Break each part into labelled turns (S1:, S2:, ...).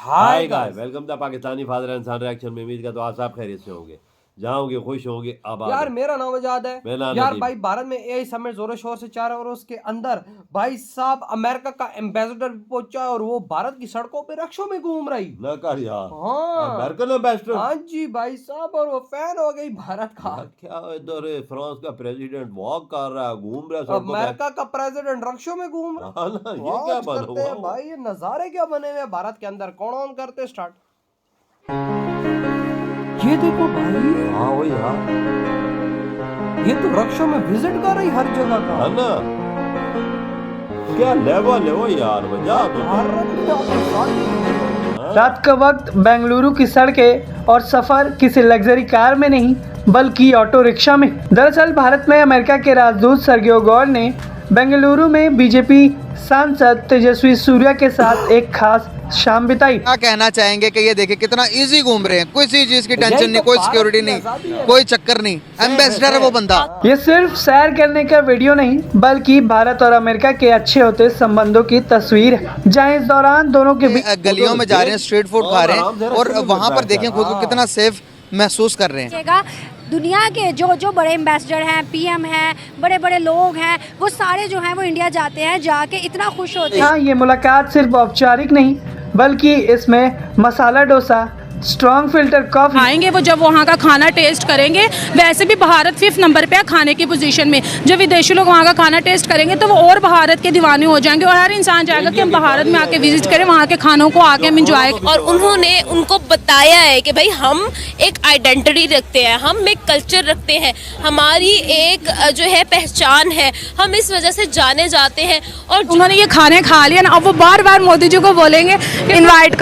S1: Hi guys, welcome the Pakistani father and son reaction में। उम्मीद करता हूं आप सब खैरियत से होंगे, जहां होंगे खुश होंगे, आबाद
S2: यार
S1: होंगे।
S2: मेरा नाम आजाद है।
S1: मेरा नाम
S2: यार
S1: नदीम।
S2: भाई भारत में एआई समिट जोरों शोर से चाह रहा है और उसके अंदर भाई साहब अमेरिका का एम्बेसडर भी पहुंचा है और वो भारत की सड़कों पे रक्षों में घूम रही।
S1: ना कर यार,
S2: हाँ
S1: अमेरिकन एम्बेसडर।
S2: हाँ जी भाई साहब, और वो फैन हो गई भारत का।
S1: यार क्या इधर फ्रांस का प्रेसिडेंट वॉक कर रहा है, घूम रहा है सड़कों पे।
S2: अमेरिका का प्रेसिडेंट रक्षों में घूम रहा
S1: हाँ ना,
S2: है।
S1: ये क्या
S2: वाच
S1: बना
S2: करते
S1: हुआ
S2: हैं भाई, ये नजारे क्या बने हुए हैं भारत के अंदर। कौन ऑन करते स्टार्ट। ये देखो भाई,
S1: हाँ वही यार,
S2: ये तो रक्षों में विजिट कर रही हर जगह का।
S1: है ना, क्या लेवल है वो यार, मजा तो
S2: भारत में आके शादी।
S3: रात का वक्त बेंगलुरु की सड़कें और सफर किसी लग्जरी कार में नहीं बल्कि ऑटो रिक्शा में। दरअसल भारत में अमेरिका के राजदूत सर्गियो गौर ने बेंगलुरु में बीजेपी सांसद तेजस्वी सूर्या के साथ एक खास शाम बिताई।
S4: क्या कहना चाहेंगे कि ये देखिए कितना इजी घूम रहे हैं, किसी चीज की टेंशन नहीं, कोई सिक्योरिटी नहीं, कोई चक्कर नहीं, एम्बेसडर है वो बंदा।
S3: ये सिर्फ सैर करने का वीडियो नहीं बल्कि भारत और अमेरिका के अच्छे होते संबंधों की तस्वीर है, जहां इस दौरान दोनों के बीच
S4: गलियों में जा रहे हैं, स्ट्रीट फूड खा रहे हैं और वहाँ पर देखें खुद को कितना सेफ महसूस कर रहे हैं।
S5: दुनिया के जो जो बड़े एम्बेसडर हैं, पीएम हैं, बड़े बड़े लोग हैं, वो सारे जो हैं वो इंडिया जाते हैं, जाके इतना खुश होते हैं।
S3: हाँ, ये मुलाकात सिर्फ औपचारिक नहीं बल्कि इसमें masala dosa, strong filter coffee
S6: आएंगे। वो जब वहाँ का खाना टेस्ट करेंगे, वैसे भी भारत 5th नंबर पे है खाने की पोजीशन में। जब विदेशी लोग वहाँ का खाना टेस्ट करेंगे तो वो और भारत के दीवाने हो जाएंगे और हर इंसान चाहेगा कि हम भारत में आके विजिट करें, वहाँ के खानों को आके हम इंजॉय।
S7: और उन्होंने उनको बताया है कि भाई हम एक आइडेंटिटी रखते हैं, हम एक कल्चर रखते हैं, हमारी एक जो है पहचान है, हम इस वजह से जाने जाते हैं। और
S6: उन्होंने ये खाने खा लिया ना, अब वो बार बार मोदी जी को बोलेंगे इनवाइट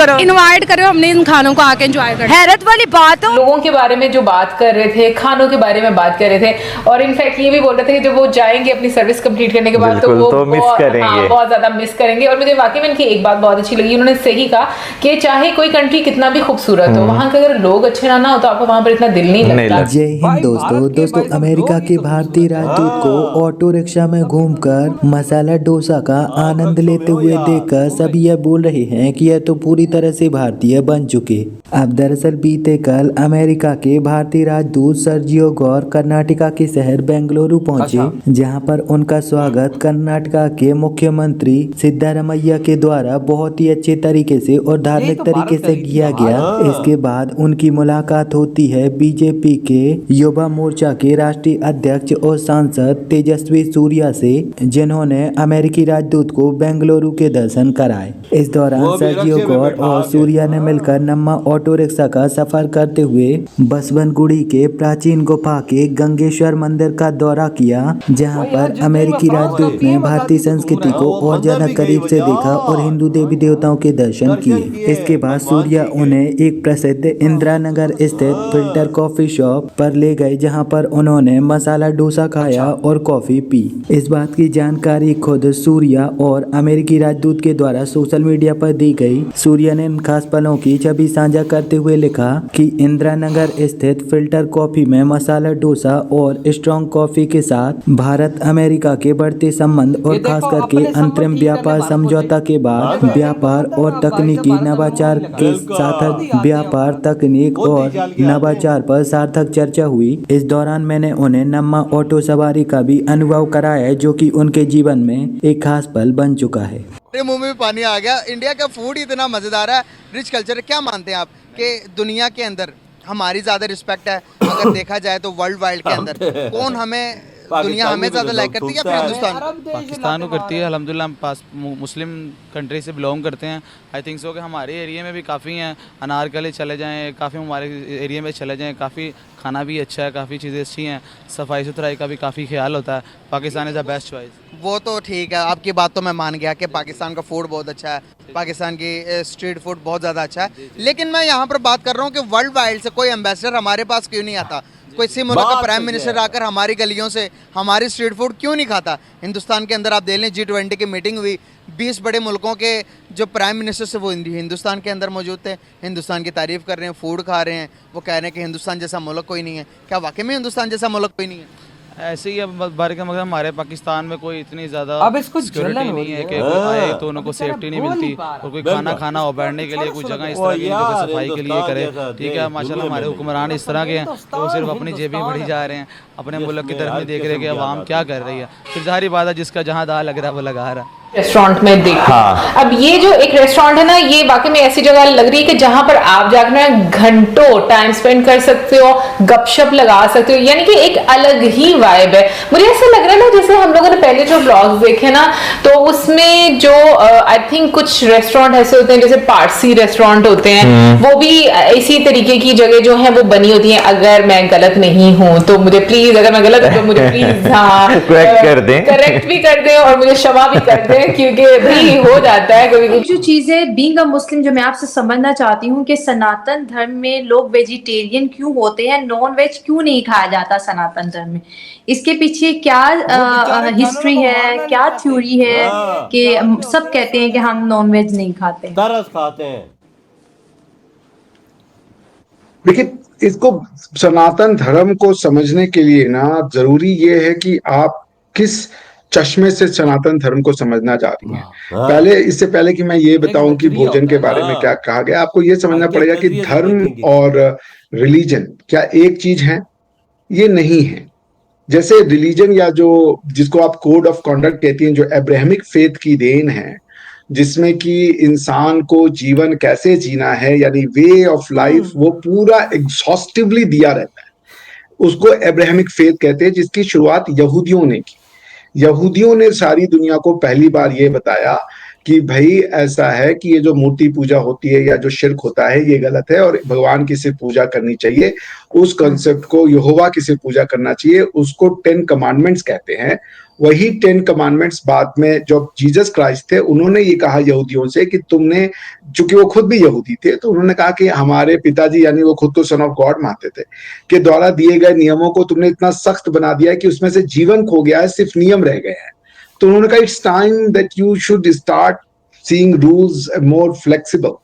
S6: करो, हमने इन खानों को आके एंजॉय करें।
S5: हैरत वाली बात हो,
S8: लोगों के बारे में जो बात कर रहे थे, खानों के बारे में बात कर रहे थे और इनफैक्ट ये भी बोल रहे थे कि जब वो जाएंगे अपनी सर्विस कंप्लीट करने के बाद तो वो मिस करेंगे, बहुत ज्यादा मिस करेंगे। और मुझे वाकई में इनकी एक बात बहुत अच्छी लगी, उन्होंने सही कहा कि चाहे कोई कंट्री कितना भी खूबसूरत हो, वहाँ के अगर लोग अच्छे ना हो तो आपको वहाँ पर इतना दिल नहीं लगता।
S9: जय हिंद दोस्तों, अमेरिका के भारतीय राजदूत को ऑटो रिक्शा में घूमकर मसाला डोसा का आनंद लेते हुए देखकर सभी यह बोल रहे हैं कि यह तो पूरी तरह से भारतीय बन चुके। अब दरअसल बीते कल अमेरिका के भारतीय राजदूत सर्जियो गौर कर्नाटका के शहर बेंगलुरु पहुंचे, जहां पर उनका स्वागत कर्नाटका के मुख्यमंत्री सिद्धारमैया के द्वारा बहुत ही अच्छे तरीके से और धार्मिक तरीके से किया गया। इसके बाद उनकी मुलाकात होती है बीजेपी के युवा मोर्चा के राष्ट्रीय अध्यक्ष और सांसद तेजस्वी सूर्या से, जिन्होंने अमेरिकी राजदूत को बेंगलुरु के दर्शन कराए। इस दौरान सर्जियो गौर और सूर्या ने मिलकर नम्मा ऑटो रिक्शा का सफर करते हुए बसवनगुड़ी के प्राचीन गुफा के गंगेश्वर मंदिर का दौरा किया, जहां पर अमेरिकी राजदूत ने भारतीय संस्कृति को और ज्यादा करीब से देखा और हिंदू देवी देवताओं के दर्शन किए। इसके बाद सूर्या उन्हें एक प्रसिद्ध इंदिरा नगर स्थित फिल्टर कॉफी शॉप पर ले गए, जहां पर उन्होंने मसाला डोसा खाया और कॉफी पी। इस बात की जानकारी खुद सूर्या और अमेरिकी राजदूत के द्वारा सोशल मीडिया पर दी गई। सूर्या ने इन खास पलों की छवि साझा करते हुए लिखा कि इंदिरा नगर स्थित फिल्टर कॉफी में मसाला डोसा और स्ट्रॉन्ग कॉफी के साथ भारत अमेरिका के बढ़ते संबंध और खास करके अंतरिम व्यापार समझौता के बाद व्यापार और तकनीकी नवाचार के साथ व्यापार तकनीक और नवाचार पर सार्थक चर्चा हुई। इस दौरान मैंने उन्हें नम्मा ऑटो सवारी का भी अनुभव कराया है, जो कि उनके जीवन में एक खास पल बन चुका है।
S4: मेरे मुंह में पानी आ गया। इंडिया का फूड इतना मजेदार है, रिच कल्चर है। क्या मानते हैं आप कि दुनिया के अंदर हमारी ज्यादा रिस्पेक्ट है अगर देखा जाए तो वर्ल्ड वाइड के अंदर कौन हमें, दुनिया हमें ज्यादा लाइक करती है या फिर हिंदुस्तान?
S10: पाकिस्तान को करती है। अल्हम्दुलिल्लाह हम पास मुस्लिम कंट्री से बिलोंग करते हैं। आई थिंक सो कि हमारे एरिया में भी काफ़ी हैं, अनारकली चले जाएं, काफ़ी हमारे एरिया में चले जाएं, काफ़ी खाना भी अच्छा है, काफ़ी चीज़ें अच्छी हैं, सफाई सुथराई का भी काफ़ी ख्याल होता है। Pakistan is the best choice.
S4: वो तो ठीक है, आपकी बात तो मैं मान गया कि पाकिस्तान का फूड बहुत अच्छा है, पाकिस्तान की स्ट्रीट फूड बहुत ज़्यादा अच्छा है। लेकिन मैं यहाँ पर बात कर रहा हूँ कि वर्ल्ड वाइड से कोई एम्बेसडर हमारे पास क्यों नहीं आता? कोई सी मुल्क का प्राइम मिनिस्टर आकर हमारी गलियों से हमारी स्ट्रीट फूड क्यों नहीं खाता? हिंदुस्तान के अंदर आप देख लें, G20 की मीटिंग हुई, 20 बड़े मुल्कों के जो प्राइम मिनिस्टर से वो हिंदुस्तान के अंदर मौजूद थे, हिंदुस्तान की तारीफ कर रहे हैं, फूड खा रहे हैं, वो कह रहे हैं कि हिंदुस्तान जैसा मुल्क कोई नहीं है। क्या वाकई में हिंदुस्तान जैसा मुल्क कोई नहीं है?
S10: ऐसे ही अब बाहर का मतलब हमारे पाकिस्तान में कोई इतनी ज़्यादा
S2: अब इसको
S10: सिक्योरिटी
S2: जलन हो
S10: नहीं है
S2: रही
S10: कि
S2: है।
S10: कोई आए तो
S2: अब
S10: उनको
S2: बेचारा
S10: सेफ्टी नहीं
S2: बोल
S10: मिलती
S2: नहीं पा रहा।
S10: और कोई
S1: बिल्कुल।
S10: खाना खाना और बैठने के लिए कोई जगह इस तरह की
S1: यार,
S10: जो सफाई के लिए
S1: हिंदुस्तान
S10: करे।
S1: जैसा
S10: ठीक
S1: देश
S10: है माशाल्लाह
S1: दुनिया
S10: हमारे
S1: में
S10: हुक्मरान इस तरह के हैं तो वो सिर्फ अपनी जेबें भरी जा रहे हैं, अपने मुल्क की तरफ नहीं देख रहे कि अवाम क्या कर रही है। फिर जाहिर बात है जिसका जहाँ दाल लग रहा है वो लगा रहा है।
S8: रेस्टोरेंट में देखा। अब ये जो एक रेस्टोरेंट है ना, ये वाकई में ऐसी जगह लग रही है कि जहां पर आप जाकर ना घंटों टाइम स्पेंड कर सकते हो, गपशप लगा सकते हो, यानी कि एक अलग ही वाइब है। मुझे ऐसा लग रहा है ना जैसे हम लोगों ने पहले जो ब्लॉग्स देखे ना, तो उसमें जो आई थिंक कुछ रेस्टोरेंट ऐसे होते हैं जैसे पारसी रेस्टोरेंट होते हैं, वो भी इसी तरीके की जगह जो है वो बनी होती है। अगर मैं गलत नहीं हूं तो मुझे प्लीज, अगर मैं गलत हूं तो मुझे प्लीज करेक्ट भी कर दें और मुझे क्षमा भी कर दें, क्योंकि भी हो जाता है कभी।
S5: जो चीज है बीइंग अ मुस्लिम, जो मैं आपसे समझना चाहती हूँ कि सनातन धर्म में लोग वेजिटेरियन क्यों होते हैं, नॉन वेज क्यों नहीं खाया जाता सनातन धर्म में? इसके पीछे क्या हिस्ट्री है, क्या थ्योरी है कि सब कहते हैं कि हम नॉन वेज नहीं खाते?
S1: तरस खाते हैं।
S11: देखिए, इसको सनातन धर्म को समझने के लिए ना जरूरी ये है कि आप किस चश्मे से सनातन धर्म को समझना चाह रही हैं। पहले, इससे पहले कि मैं ये बताऊं कि भोजन के बारे में क्या कहा गया, आपको ये समझना पड़ेगा कि धर्म और रिलीजन क्या एक चीज है? ये नहीं है। जैसे रिलीजन या जो जिसको आप कोड ऑफ कॉन्डक्ट कहती हैं, जो अब्राहमिक फेथ की देन है, जिसमें कि इंसान को जीवन कैसे जीना है, यानी वे ऑफ लाइफ, वो पूरा एग्जॉस्टिवली दिया रहता है, उसको अब्राहमिक फेथ कहते हैं, जिसकी शुरुआत यहूदियों ने की। यहूदियों ने सारी दुनिया को पहली बार ये बताया कि भाई ऐसा है कि ये जो मूर्ति पूजा होती है या जो शिर्क होता है ये गलत है और भगवान की सिर्फ पूजा करनी चाहिए। उस कॉन्सेप्ट को, यहोवा की सिर्फ पूजा करना चाहिए, उसको 10 कमांडमेंट्स कहते हैं। वही 10 कमांडमेंट्स बाद में जब जीसस क्राइस्ट थे, उन्होंने ये कहा यहूदियों से कि तुमने, चूंकि वो खुद भी यहूदी थे, तो उन्होंने कहा कि हमारे पिताजी, यानी वो खुद को सन ऑफ गॉड मानते थे, के द्वारा दिए गए नियमों को तुमने इतना सख्त बना दिया है कि उसमें से जीवन खो गया है, सिर्फ नियम रह गए हैं। तो उन्होंने कहा it's time that you should start seeing rules more flexible,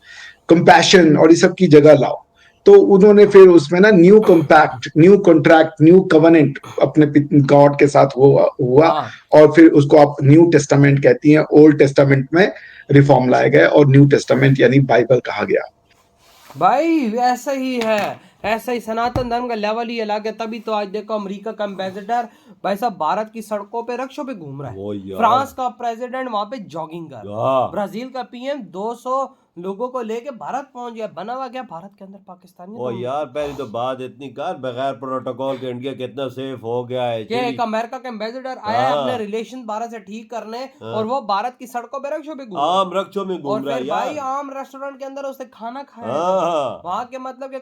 S11: compassion और इस सब की जगह लाओ। तो उन्होंने फिर उसमें ना new compact, new contract, new covenant अपने गॉड के साथ हुआ और फिर उसको आप न्यू टेस्टामेंट कहती हैं। ओल्ड टेस्टामेंट में रिफॉर्म लाए गए और न्यू टेस्टामेंट यानी बाइबल कहा गया।
S2: भाई ऐसा ही है, ऐसा ही सनातन धर्म का लेवल ही अलग है। तभी तो आज देखो अमेरिका का एम्बेसडर भाई साहब भारत की सड़कों पे रक्षों पे घूम रहा है, फ्रांस का प्रेसिडेंट वहां पे जॉगिंग कर रहा है, ब्राजील का पीएम 200 लोगों को लेके भारत पहुंच गया। बना हुआ क्या भारत के अंदर पाकिस्तानी?
S1: ओ यार पहले तो बात इतनी कर, बगैर प्रोटोकॉल के इंडिया कितना सेफ हो गया है।
S2: कि एक अमेरिका का एम्बेसडर आया है अपने रिलेशन भारत से ठीक करने और वो भारत की सड़कों पे रक्षों पे घूम
S1: आम रक्षों में घूम रहा है यार।
S2: भाई आम रेस्टोरेंट के अंदर उसने खाना खाया वहां के, मतलब कि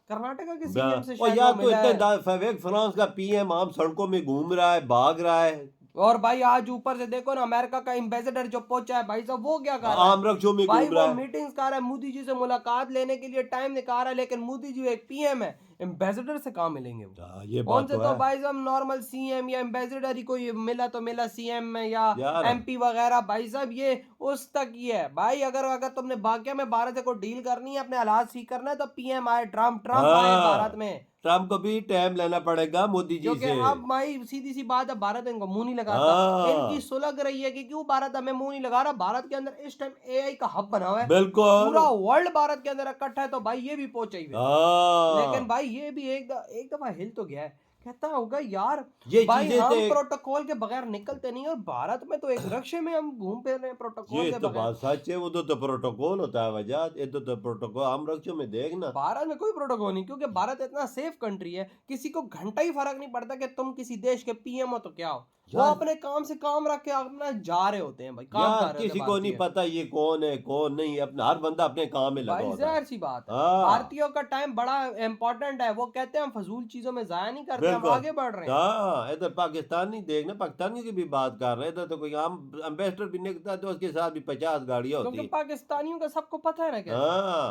S2: कर्नाटका के सीएम से शायद
S1: यार तो इतने फ्रांस का पीएम आम सड़कों में घूम रहा है, भाग रहा है।
S2: और भाई आज ऊपर से देखो ना अमेरिका का एम्बेसडर जो पहुंचा है भाई साहब, वो क्या कर रहा है?
S1: आम रक्षों में
S2: भाई
S1: घूम रहा
S2: वो
S1: है,
S2: मीटिंग्स कर रहा है, मोदी जी से मुलाकात लेने के लिए टाइम निकाल रहा है, लेकिन मोदी जी एक पीएम है, एम्बेसडर से कहाँ मिलेंगे वो?
S1: ये
S2: कौन
S1: बात
S2: से
S1: तो
S2: तो भाई साहब नॉर्मल सीएम या एम्बेसडर ही कोई मिला तो मिला सीएम में या एमपी वगैरह। भाई साहब ये उस तक ही है भाई। अगर तुमने वाकई में भारत से कोई डील करनी है, अपने हालात ठीक करना है, तो पीएम आए, ट्रम्प आए भारत में।
S1: ट्रम्प को भी टाइम लेना पड़ेगा मोदी जी से।
S2: अब भाई सीधी सी बात है, भारत इनको मुंह नहीं लगाता। इनकी सुलग रही है कि क्यों भारत हमें मुंह नहीं लगा रहा। भारत के अंदर इस टाइम एआई का हब बना हुआ है,
S1: बिल्कुल
S2: पूरा वर्ल्ड भारत के अंदर इकट्ठा है, तो भाई ये भी पहुंचे ही। लेकिन भाई ये भी एक दफा हिल तो गया है, कहता होगा यार ये भाई हम प्रोटोकॉल के बगैर निकलते नहीं, और भारत में तो एक रक्षे में हम घूम फिर रहे हैं प्रोटोकॉल के बगैर।
S1: बात सच है, वो तो प्रोटोकॉल होता है वजह, ये तो प्रोटोकॉल हम रक्षों में देखना।
S2: भारत में कोई प्रोटोकॉल नहीं, क्योंकि भारत इतना सेफ कंट्री है, किसी को घंटा ही फर्क नहीं पड़ता कि तुम किसी देश के पीएम हो तो क्या हो, वो अपने काम से काम रख के अपना जा रहे होते हैं भाई, काम कर रहे
S1: किसी को नहीं पता ये कौन है कौन नहीं, अपना हर बंदा अपने काम में लगा होता है।
S2: जाहिर सी बात है, भारतीयों का टाइम बड़ा इंपॉर्टेंट है, वो कहते हैं हम फजूल चीजों में जाया नहीं करते, हम आगे बढ़ रहे हैं।
S1: इधर पाकिस्तानी देखना, पाकिस्तानियों की भी बात कर रहे हैं, इधर तो कोई आम एम्बेसडर भी निकलता है तो उसके साथ भी 50 गाड़ियां होती है, क्योंकि
S2: पाकिस्तानियों का सबको पता है ना क्या।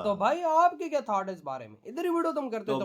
S2: तो भाई आपके क्या थॉट है इस बारे में? इधर ही वीडियो तुम करते हो।